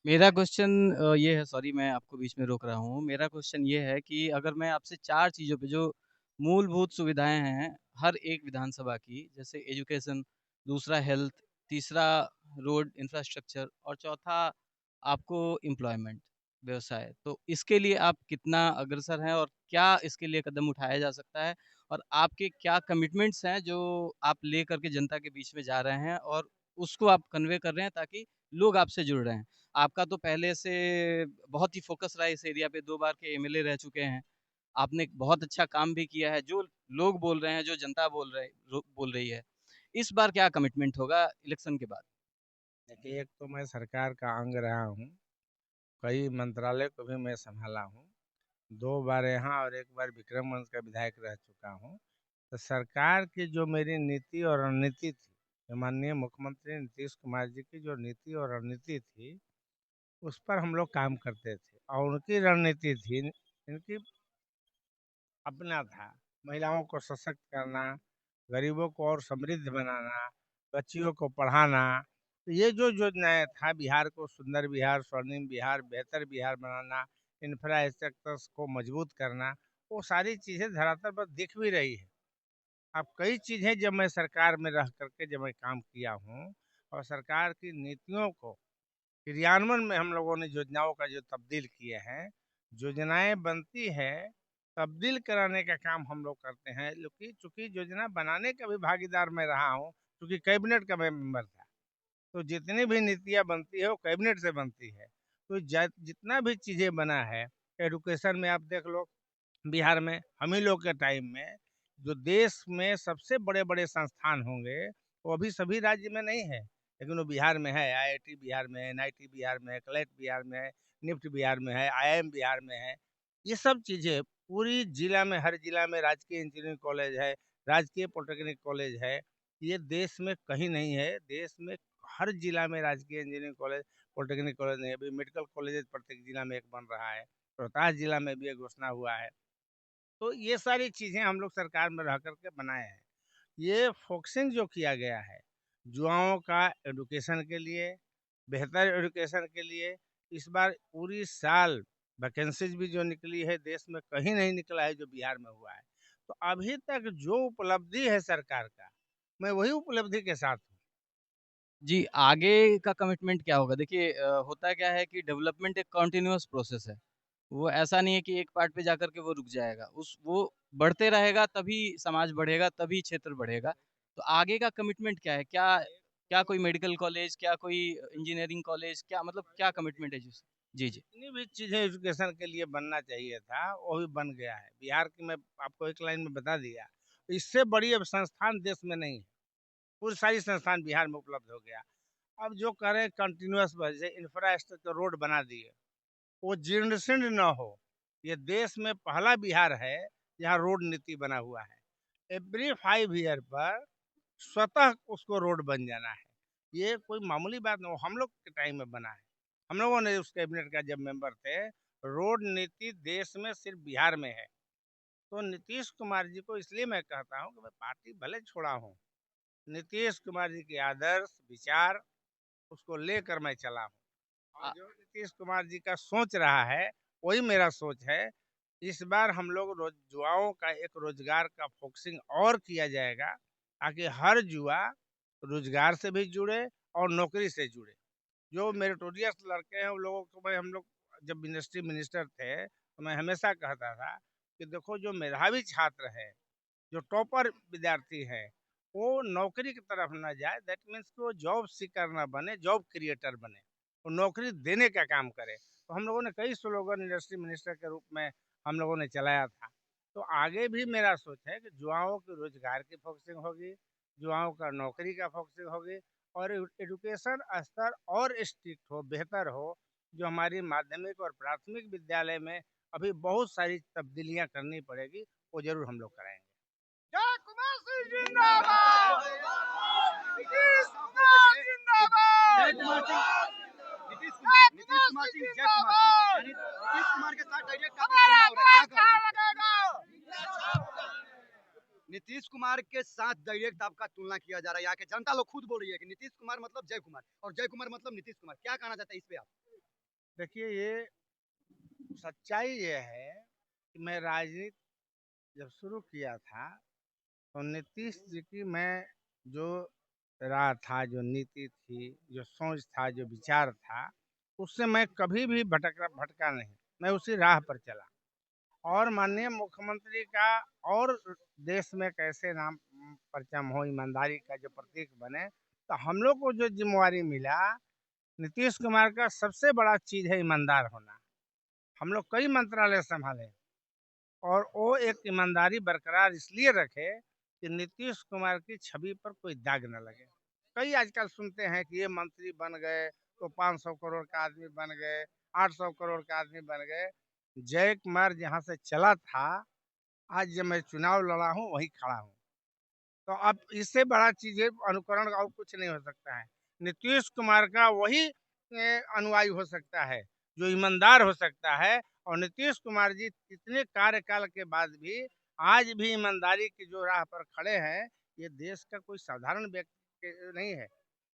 मेरा क्वेश्चन ये है, सॉरी मैं आपको बीच में रोक रहा हूँ। मेरा क्वेश्चन ये है कि अगर मैं आपसे 4 चीज़ों पे जो मूलभूत सुविधाएँ हैं, हर एक विधानसभा की, जैसे एजुकेशन, दूसरा हेल्थ, तीसरा रोड इंफ्रास्ट्रक्चर और चौथा आपको एम्प्लॉयमेंट, व्यवसाय। तो इसके लिए आप कितना अग्रसर हैं और क्या इसके लिए कदम उठाया जा सकता है? और आपके क्या कमिटमेंट्स हैं जो आप लेकर के जनता के बीच में जा रहे हैं और उसको आप कन्वे कर रहे हैं ताकि लोग आपसे जुड़ रहे हैं? आपका तो पहले से बहुत ही फ़ोकस रहा है इस एरिया पे, 2 बार के एमएलए रह चुके हैं। आपने एक बहुत अच्छा काम भी किया है, जो लोग बोल रहे हैं, जो जनता बोल रही है। इस बार क्या कमिटमेंट होगा इलेक्शन के बाद? देखिए, एक तो मैं सरकार का अंग रहा हूँ, कई मंत्रालय को भी मैं संभाला हूँ, 2 बार यहाँ और 1 बार विक्रमगंज का विधायक रह चुका हूँ। तो सरकार की जो मेरी नीति और रणनीति थी, जो माननीय मुख्यमंत्री नीतीश कुमार जी की जो नीति और रणनीति थी, उस पर हम लोग काम करते थे और उनकी रणनीति थी, इनकी अपना था, महिलाओं को सशक्त करना, गरीबों को और समृद्ध बनाना, बच्चियों को पढ़ाना। तो ये जो योजनाएं था, बिहार को सुंदर बिहार, स्वर्णिम बिहार, बेहतर बिहार बनाना, इंफ्रास्ट्रक्चर्स को मजबूत करना, वो सारी चीज़ें धरातल पर दिख भी रही है। अब कई चीज़ें जब मैं सरकार में रह करके जब मैं काम किया हूँ और सरकार की नीतियों को क्रियान्वयन में हम लोगों ने योजनाओं का जो तब्दील किए हैं, योजनाएं बनती है, तब्दील कराने का काम हम लोग करते हैं। क्योंकि चूंकि योजना बनाने का भी भागीदार मैं रहा हूँ, क्योंकि कैबिनेट का मैं मेंबर था। तो जितनी भी नीतियाँ बनती है वो कैबिनेट से बनती है। तो जितना भी चीज़ें बना है, एडुकेशन में आप देख लो, बिहार में हम ही लोग के टाइम में जो देश में सबसे बड़े बड़े संस्थान होंगे, वो अभी सभी राज्य में नहीं है, लेकिन वो बिहार में है। आईआईटी बिहार में है, एनआईटी बिहार में है, क्लैट बिहार में है, निफ्ट बिहार में है, आईआईएम बिहार में है। ये सब चीज़ें पूरी जिला में, हर जिला में राजकीय इंजीनियरिंग कॉलेज है, राजकीय पॉलिटेक्निक कॉलेज है। ये देश में कहीं नहीं है। देश में हर जिला में राजकीय इंजीनियरिंग कॉलेज, पॉलिटेक्निक कॉलेज नहीं है। अभी मेडिकल कॉलेज प्रत्येक जिला में एक बन रहा है, रोहतास जिला में भी एक घोषणा हुआ है। तो ये सारी चीज़ें हम लोग सरकार में रह करके बनाए हैं। ये फोकसिंग जो किया गया है युवाओं का एडुकेशन के लिए, बेहतर एडुकेशन के लिए, इस बार पूरी साल वैकेंसीज भी जो निकली है देश में कहीं नहीं निकला है जो बिहार में हुआ है। तो अभी तक जो उपलब्धि है सरकार का, मैं वही उपलब्धि के साथ हूँ। जी, आगे का कमिटमेंट क्या होगा? देखिए होता क्या है कि डेवलपमेंट एक कंटीन्यूअस प्रोसेस है। वो ऐसा नहीं है कि एक पार्ट पे जाकर के वो रुक जाएगा। उस वो बढ़ते रहेगा तभी समाज बढ़ेगा, तभी क्षेत्र बढ़ेगा। तो आगे का कमिटमेंट क्या है? क्या क्या कोई मेडिकल कॉलेज, क्या कोई इंजीनियरिंग कॉलेज, क्या मतलब क्या कमिटमेंट है जिस जी, जी। जितनी भी चीज़ें एजुकेशन के लिए बनना चाहिए था वो भी बन गया है। बिहार की मैं आपको एक लाइन में बता दिया, इससे बड़ी अब संस्थान देश में नहीं है। पूरी सारी संस्थान बिहार में उपलब्ध हो गया। अब जो करें कंटिन्यूअस जैसे इंफ्रास्ट्रक्चर रोड बना दिए, वो जीर्ण शीर्ण न हो। ये देश में पहला बिहार है जहाँ रोड नीति बना हुआ है। एवरी 5 ईयर पर स्वतः उसको रोड बन जाना है। ये कोई मामूली बात नहीं, वो हम लोग के टाइम में बना है। हम लोगों ने उस कैबिनेट का जब मेंबर थे, रोड नीति देश में सिर्फ बिहार में है। तो नीतीश कुमार जी को इसलिए मैं कहता हूँ कि मैं पार्टी भले छोड़ा हूँ, नीतीश कुमार जी के आदर्श विचार उसको लेकर मैं चला हूँ। और अ, जो नीतीश कुमार जी का सोच रहा है, वही मेरा सोच है। इस बार हम लोग युवाओं का एक रोजगार का फोकसिंग और किया जाएगा, ताकि हर युवा रोजगार से भी जुड़े और नौकरी से जुड़े। जो मेरिटोरियस लड़के हैं उन लोगों को मैं, हम लोग जब मिनिस्ट्री मिनिस्टर थे तो मैं हमेशा कहता था कि देखो, जो मेधावी छात्र है, जो टॉपर विद्यार्थी है, वो नौकरी की तरफ ना जाए। दैट मीन्स कि वो जॉब सीकर ना बने, जॉब क्रिएटर बने, वो नौकरी देने का काम करे। तो हम लोगों ने कई स्लोगन इंडस्ट्री मिनिस्टर के रूप में हम लोगों ने चलाया था। तो आगे भी मेरा सोच है कि युवाओं के रोजगार की फोकसिंग होगी, युवाओं का नौकरी का फोकसिंग होगी, और एजुकेशन स्तर और स्ट्रिक्ट हो, बेहतर हो। जो हमारी माध्यमिक और प्राथमिक विद्यालय में अभी बहुत सारी तब्दीलियां करनी पड़ेगी, वो जरूर हम लोग कराएंगे। जय कुमार सिंह जिंदाबाद। नीतीश कुमार जिंदाबाद। जय कुमार सिंह, नीतीश कुमार सिंह, जय कुमार सिंह। यानी नीतीश कुमार के साथ डायरेक्ट आपकी तुलना हो रहा है, क्या करें? नीतीश कुमार के साथ डायरेक्ट आपका तुलना किया जा रहा है। यहाँ के जनता लोग खुद बोल रही है कि नीतीश कुमार मतलब जय कुमार और जय कुमार मतलब नीतीश कुमार। क्या कहना चाहते हैं इस पे आप? देखिए, ये सच्चाई ये है कि मैं राजनीति जब शुरू किया था, तो नीतीश जी की मैं जो राह था, जो नीति थी, जो सोच था, जो विचार था, उससे मैं कभी भी भटका नहीं। मैं उसी राह पर चला और माननीय मुख्यमंत्री का और देश में कैसे नाम परचम हो, ईमानदारी का जो प्रतीक बने, तो हम लोग को जो जिम्मेवारी मिला, नीतीश कुमार का सबसे बड़ा चीज है ईमानदार होना। हम लोग कई मंत्रालय संभाले और वो एक ईमानदारी बरकरार इसलिए रखे कि नीतीश कुमार की छवि पर कोई दाग न लगे। कई आजकल सुनते हैं कि ये मंत्री बन गए तो 500 करोड़ का आदमी बन गए, 800 करोड़ का आदमी बन गए। जय कुमार जहाँ से चला था, आज जब मैं चुनाव लड़ा हूँ वहीं खड़ा हूँ। तो अब इससे बड़ा चीज़ें अनुकरण और कुछ नहीं हो सकता है। नीतीश कुमार का वही अनुयायी हो सकता है जो ईमानदार हो सकता है। और नीतीश कुमार जी इतने कार्यकाल के बाद भी आज भी ईमानदारी की जो राह पर खड़े हैं, ये देश का कोई साधारण व्यक्ति नहीं है।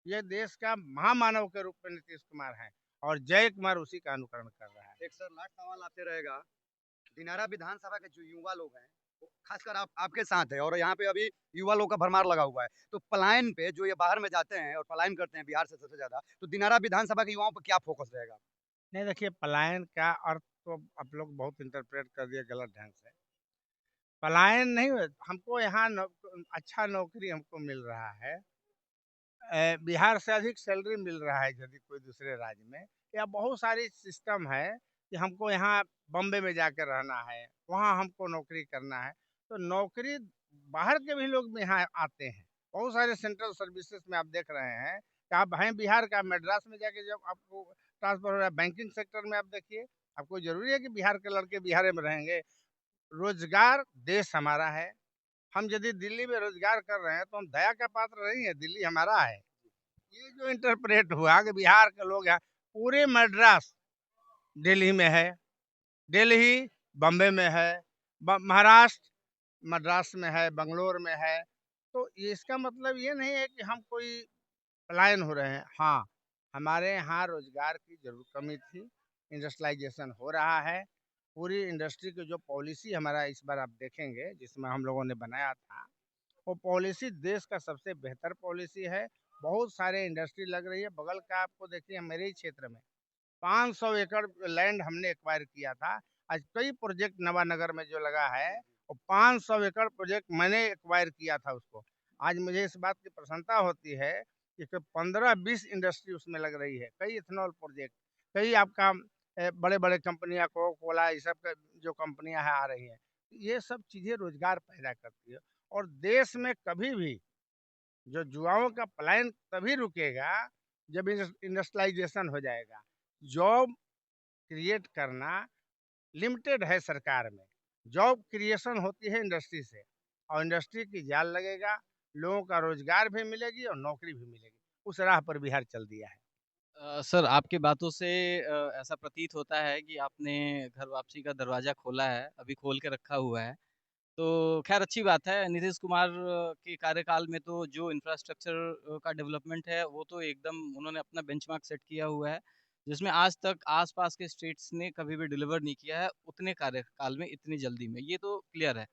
ये देश का महामानव के रूप में नीतीश कुमार है और जय कुमार उसी का अनुकरण कर रहा है। एक सर लास्ट सवाल आपसे रहेगा। दिनारा विधानसभा के जो युवा लोग हैं, वो खासकर आपके साथ है और यहाँ पे अभी युवा लोग का भरमार लगा हुआ है। तो पलायन पे जो ये बाहर में जाते हैं और पलायन करते हैं बिहार से सबसे ज्यादा, तो दिनारा विधानसभा के युवाओं पर क्या फोकस रहेगा? नहीं, देखिए, पलायन का अर्थ तो आप लोग बहुत इंटरप्रेट कर दिए गलत ढंग से। पलायन नहीं हुए, हमको यहाँ अच्छा नौकरी हमको मिल रहा है। बिहार से अधिक सैलरी मिल रहा है यदि कोई दूसरे राज्य में, या बहुत सारी सिस्टम है कि हमको यहाँ बॉम्बे में जाकर रहना है, वहाँ हमको नौकरी करना है। तो नौकरी बाहर के भी लोग भी यहाँ आते हैं। बहुत सारे सेंट्रल सर्विसेज में आप देख रहे हैं कि आप हैं बिहार का, मद्रास में जाके जब आपको ट्रांसफर हो रहा है, बैंकिंग सेक्टर में आप देखिए, आपको जरूरी है कि बिहार के लड़के बिहार में रहेंगे। रोजगार देश हमारा है। हम यदि दिल्ली में रोजगार कर रहे हैं तो हम दया का पात्र नहीं है, दिल्ली हमारा है। ये जो इंटरप्रेट हुआ कि बिहार के लोग हैं, पूरे मद्रास दिल्ली में है, दिल्ली बम्बे में है, महाराष्ट्र मद्रास में है, बंगलोर में है। तो ये इसका मतलब ये नहीं है कि हम कोई पलायन हो रहे हैं। हाँ, हमारे यहाँ रोजगार की जरूर कमी थी, इंडस्ट्रियलाइजेशन हो रहा है। पूरी इंडस्ट्री की जो पॉलिसी हमारा इस बार आप देखेंगे जिसमें हम लोगों ने बनाया था, वो पॉलिसी देश का सबसे बेहतर पॉलिसी है। बहुत सारे इंडस्ट्री लग रही है। बगल का आपको देखिए, मेरे ही क्षेत्र में 500 एकड़ लैंड हमने एक्वायर किया था। आज कई प्रोजेक्ट नवानगर में जो लगा है, वो 500 एकड़ प्रोजेक्ट मैंने एक्वायर किया था उसको। आज मुझे इस बात की प्रसन्नता होती है कि 15-20 इंडस्ट्री उसमें लग रही है, कई इथेनॉल प्रोजेक्ट, कई आपका बड़े बड़े कंपनियां, कोको कोला, ये सब जो कंपनियां हैं आ रही हैं। ये सब चीज़ें रोजगार पैदा करती है। और देश में कभी भी जो युवाओं का पलायन तभी रुकेगा जब इंडस्ट्रियलाइजेशन हो जाएगा। जॉब क्रिएट करना लिमिटेड है सरकार में। जॉब क्रिएशन होती है इंडस्ट्री से, और इंडस्ट्री की जाल लगेगा, लोगों का रोजगार भी मिलेगी और नौकरी भी मिलेगी। उस राह पर बिहार चल दिया है। सर आपकी बातों से ऐसा प्रतीत होता है कि आपने घर वापसी का दरवाज़ा खोला है, अभी खोल के रखा हुआ है। तो ख़ैर अच्छी बात है, नीतीश कुमार के कार्यकाल में तो जो इंफ्रास्ट्रक्चर का डेवलपमेंट है, वो तो एकदम उन्होंने अपना बेंचमार्क सेट किया हुआ है, जिसमें आज तक आस-पास के स्टेट्स ने कभी भी डिलीवर नहीं किया है, उतने कार्यकाल में, इतनी जल्दी में, ये तो क्लियर है।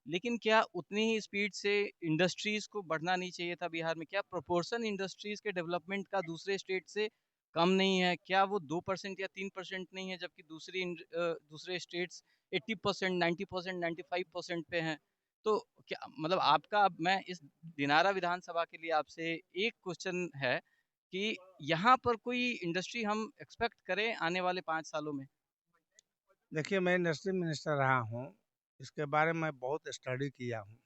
लेकिन क्या उतनी ही स्पीड से इंडस्ट्रीज़ को बढ़ना नहीं चाहिए था बिहार में? क्या प्रोपोर्शन इंडस्ट्रीज़ के डेवलपमेंट का दूसरे स्टेट से कम नहीं है? क्या वो 2% या 3% नहीं है जबकि दूसरे स्टेट्स 80%, 90%, 95% पे हैं? तो क्या मतलब आपका अब मैं इस दिनारा विधानसभा के लिए आपसे एक क्वेश्चन है कि यहाँ पर कोई इंडस्ट्री हम एक्सपेक्ट करें आने वाले 5 सालों में? देखिए, मैं इंडस्ट्री मिनिस्टर रहा हूँ, इसके बारे में बहुत स्टडी किया हूँ।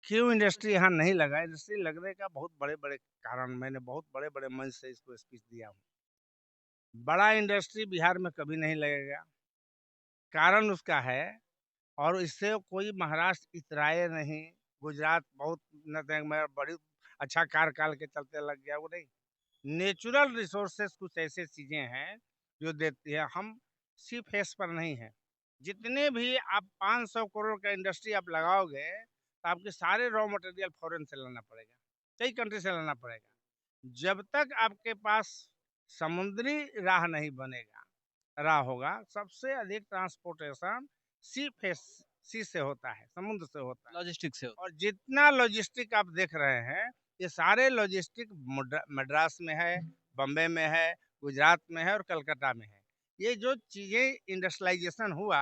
क्यों इंडस्ट्री यहाँ नहीं लगा? इंडस्ट्री लगने का बहुत बड़े बड़े कारण, मैंने बहुत बड़े बड़े मंच से इसको स्पीच दिया हूँ। बड़ा इंडस्ट्री बिहार में कभी नहीं लगेगा। कारण उसका है, और इससे कोई महाराष्ट्र इतराए नहीं। गुजरात बहुत में बड़ी अच्छा कार्यकाल के चलते लग गया, वो नहीं। नेचुरल रिसोर्सेस कुछ ऐसे चीजें हैं जो देती है। हम सिर्फ फेस पर नहीं है। जितने भी आप 500 करोड़ का इंडस्ट्री आप लगाओगे, तो आपके सारे रॉ मटेरियल फॉरेन से लाना पड़ेगा, कई कंट्री से लाना पड़ेगा। जब तक आपके पास समुद्री राह नहीं बनेगा, रहा होगा, सबसे अधिक ट्रांसपोर्टेशन सी से होता है, समुद्र से होता है। लॉजिस्टिक से होता और जितना लॉजिस्टिक आप देख रहे हैं, ये सारे लॉजिस्टिक मद्रास में है, बम्बे में है, गुजरात में है और कलकत्ता में है। ये जो चीज़ें इंडस्ट्रियलाइजेशन हुआ,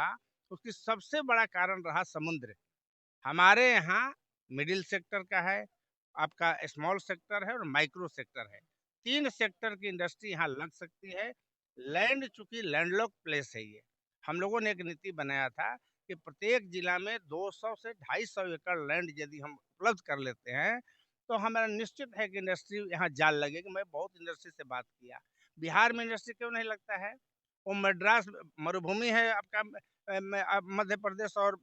उसकी सबसे बड़ा कारण रहा समुद्र। हमारे यहाँ मिडिल सेक्टर का है, आपका स्मॉल सेक्टर है और माइक्रो सेक्टर है। 3 सेक्टर की इंडस्ट्री यहाँ लग सकती है। लैंड चूँकि लैंडलॉक प्लेस है ये। हम लोगों ने एक नीति बनाया था कि प्रत्येक जिला में 200 से 250 एकड़ लैंड यदि हम उपलब्ध कर लेते हैं, तो हमारा निश्चित है कि इंडस्ट्री यहाँ जाल लगेगी। मैं बहुत इंडस्ट्री से बात किया। बिहार में इंडस्ट्री क्यों नहीं लगता है? वो मद्रास मरुभूमि है आपका, मध्य प्रदेश और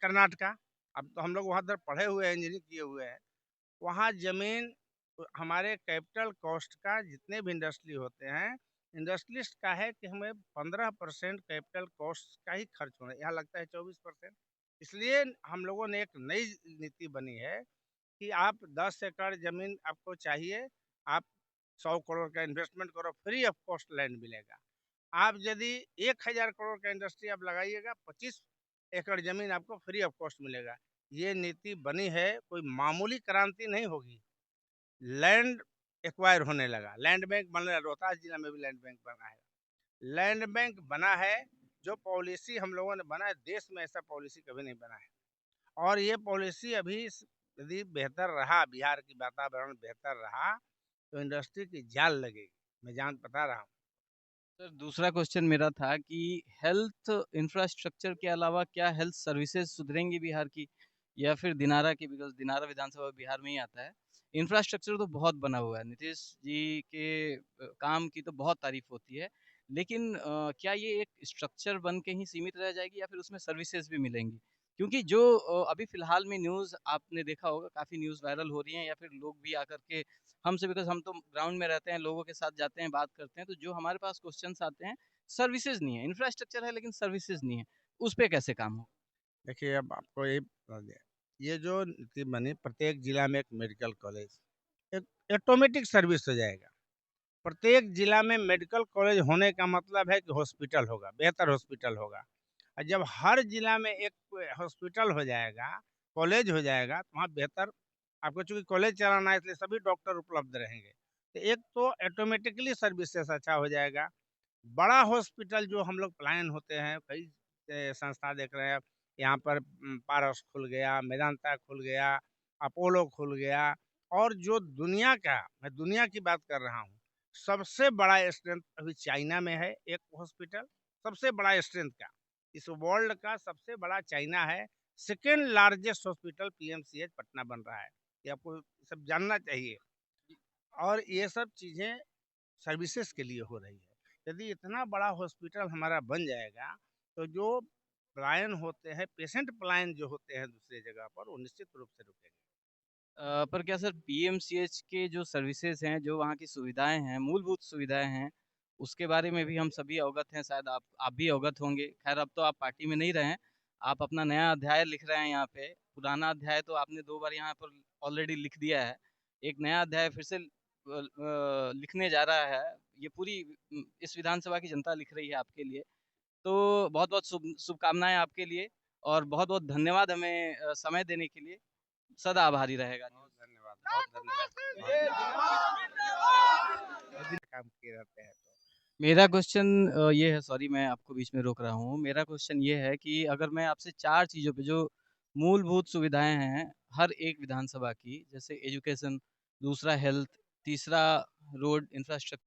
कर्नाटका। अब तो हम लोग वहाँ उधर पढ़े हुए हैं, इंजीनियरिंग किए हुए हैं। वहाँ ज़मीन हमारे कैपिटल कॉस्ट का जितने भी इंडस्ट्री होते हैं, इंडस्ट्रियलिस्ट का है कि हमें 15% कैपिटल कॉस्ट का ही खर्च होना है, यहाँ लगता है 24%। इसलिए हम लोगों ने एक नई नीति बनी है कि आप 10 एकड़ ज़मीन आपको चाहिए, आप 100 करोड़ का इन्वेस्टमेंट करो, फ्री ऑफ कॉस्ट लैंड मिलेगा। आप यदि 1000 करोड़ का इंडस्ट्री आप लगाइएगा, 25 एकड़ ज़मीन आपको फ्री ऑफ कॉस्ट मिलेगा। ये नीति बनी है, कोई मामूली क्रांति नहीं होगी। लैंड एक्वायर होने लगा, लैंड बैंक बन रहा है, रोहतास जिला में भी लैंड बैंक बना है। लैंड बैंक बना है, जो पॉलिसी हम लोगों ने बनाया, देश में ऐसा पॉलिसी कभी नहीं बना है। और ये पॉलिसी अभी यदि बेहतर रहा, बिहार की वातावरण बेहतर रहा, तो इंडस्ट्री की जाल लगेगी, मैं जान बता रहा हूँ। सर दूसरा क्वेश्चन मेरा था कि हेल्थ इंफ्रास्ट्रक्चर के अलावा क्या हेल्थ सर्विसेज सुधरेंगी बिहार की या फिर दिनारा की, बिकॉज दिनारा विधानसभा बिहार में ही आता है। इंफ्रास्ट्रक्चर तो बहुत बना हुआ है, नीतीश जी के काम की तो बहुत तारीफ होती है, लेकिन क्या ये एक स्ट्रक्चर बन के ही सीमित रह जाएगी या फिर उसमें सर्विसेज भी मिलेंगी? क्योंकि जो अभी फिलहाल में न्यूज़ आपने देखा होगा, काफ़ी न्यूज़ वायरल हो रही हैं या फिर लोग भी आकर के हमसे, बिकॉज़ हम तो ग्राउंड में रहते हैं, लोगों के साथ जाते हैं, बात करते हैं, तो जो हमारे पास क्वेश्चन्स आते हैं, सर्विसेज़ नहीं है, इंफ्रास्ट्रक्चर है लेकिन सर्विसेज़ नहीं है, उस पे कैसे काम हो? देखिए, अब आपको यही बता दें, ये जो नीति बनी, प्रत्येक जिला में एक मेडिकल कॉलेज, एक ऑटोमेटिक सर्विस हो जाएगा। प्रत्येक जिला में मेडिकल कॉलेज होने का मतलब है कि हॉस्पिटल होगा, बेहतर हॉस्पिटल होगा। और जब हर जिला में एक हॉस्पिटल हो जाएगा, कॉलेज हो जाएगा, तो वहाँ बेहतर, आपको चूँकि कॉलेज चलाना है इसलिए सभी डॉक्टर उपलब्ध रहेंगे। तो एक तो ऑटोमेटिकली सर्विसेज अच्छा हो जाएगा। बड़ा हॉस्पिटल जो हम लोग प्लान होते हैं, कई संस्था देख रहे हैं, यहाँ पर पारस खुल गया, मेदांता खुल गया, अपोलो खुल गया, और जो दुनिया का, मैं दुनिया की बात कर रहा हूँ, सबसे बड़ा स्ट्रेंथ अभी चाइना में है एक हॉस्पिटल, सबसे बड़ा स्ट्रेंथ का, इस वर्ल्ड का सबसे बड़ा चाइना है। Second largest hospital PMCH Patna बन रहा है, ये आपको सब जानना चाहिए। और ये सब चीज़ें सर्विसेज के लिए हो रही है। यदि इतना बड़ा हॉस्पिटल हमारा बन जाएगा, तो जो पलायन होते हैं, पेशेंट पलायन जो होते हैं दूसरी जगह पर, वो निश्चित रूप से रुकेंगे। पर क्या सर पीएमसीएच के जो सर्विसेज़ हैं, जो वहाँ की सुविधाएँ हैं, मूलभूत सुविधाएँ हैं, उसके बारे में भी हम सभी अवगत हैं, शायद आप भी अवगत होंगे। ख़ैर अब तो आप पार्टी में नहीं रहे हैं, आप अपना नया अध्याय लिख रहे हैं यहाँ पे, पुराना अध्याय तो आपने 2 बार यहाँ पर ऑलरेडी लिख दिया है। एक नया अध्याय फिर से लिखने जा रहा है, ये पूरी इस विधानसभा की जनता लिख रही है आपके लिए। तो बहुत-बहुत शुभकामनाएँ आपके लिए और बहुत-बहुत धन्यवाद हमें समय देने के लिए। सदा आभारी रहेगा बहुत न्यूज़। धन्यवाद, बहुत धन्यवाद। काम किए रहते हैं तो। मेरा क्वेश्चन ये है, सॉरी मैं आपको बीच में रोक रहा हूँ। मेरा क्वेश्चन ये है कि अगर मैं आपसे 4 चीज़ों पे जो मूलभूत सुविधाएँ हैं, हर एक विधानसभा की, जैसे एजुकेशन, दूसरा हेल्थ, तीसरा रोड इंफ्रास्ट्रक्चर